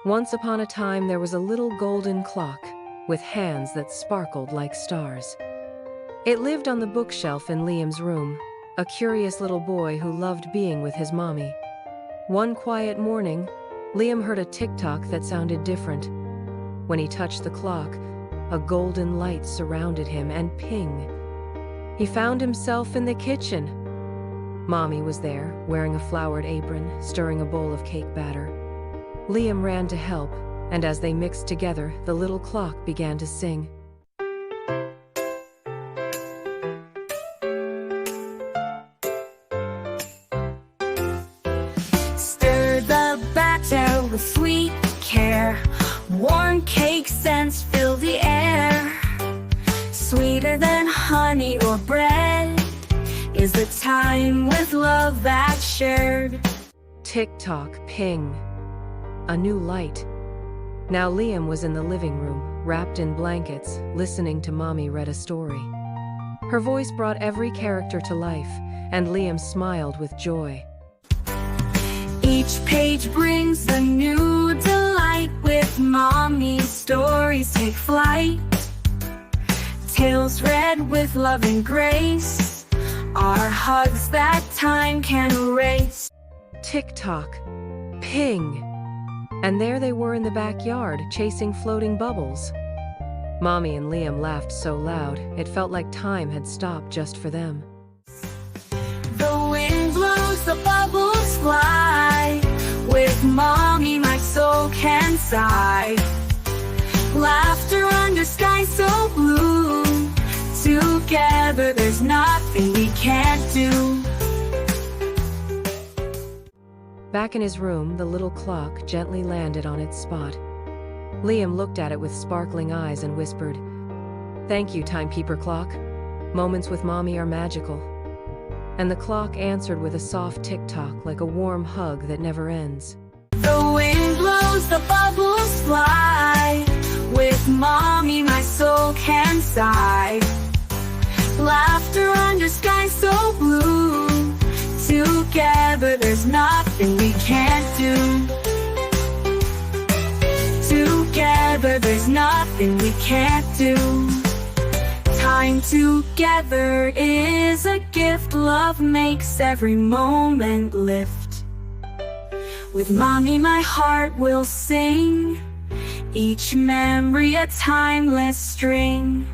Once upon a time, there was a little golden clock with hands that sparkled like stars. It lived on the bookshelf in Liam's room, a curious little boy who loved being with his mommy. One quiet morning, Liam heard a tick-tock that sounded different. When he touched the clock, a golden light surrounded him, and ping! He found himself in the kitchen. Mommy was there, wearing a flowered apron, stirring a bowl of cake batter. Liam ran to help, and as they mixed together, the little clock began to sing. Stir the batter with sweet care. Warm cake scents fill the air. Sweeter than honey or bread is the time with love that's shared. Tick-tock, ping! A new light. Now Liam was in the living room, wrapped in blankets, listening to Mommy read a story. Her voice brought every character to life, and Liam smiled with joy. Each page brings a new delight. With Mommy's stories take flight. Tales read with love and grace are hugs that time can erase. Tick-tock, ping! And there they were in the backyard, chasing floating bubbles. Mommy and Liam laughed so loud, it felt like time had stopped just for them. The wind blows, the bubbles fly. With Mommy, my soul can sigh. Laughter under sky so blue. Together, there's nothing we can't do. Back in his room, the little clock gently landed on its spot. Liam looked at it with sparkling eyes and whispered, "Thank you, timekeeper clock. Moments with Mommy are magical." And the clock answered with a soft tick-tock, like a warm hug that never ends. The wind blows, the bubbles fly. With Mommy, my soul can sigh. Laughter under sky so blue. Together, there's nothing we can't do. Together, there's nothing we can't do. Time together is a gift. Love makes every moment lift. With Mommy, my heart will sing. Each memory a timeless string.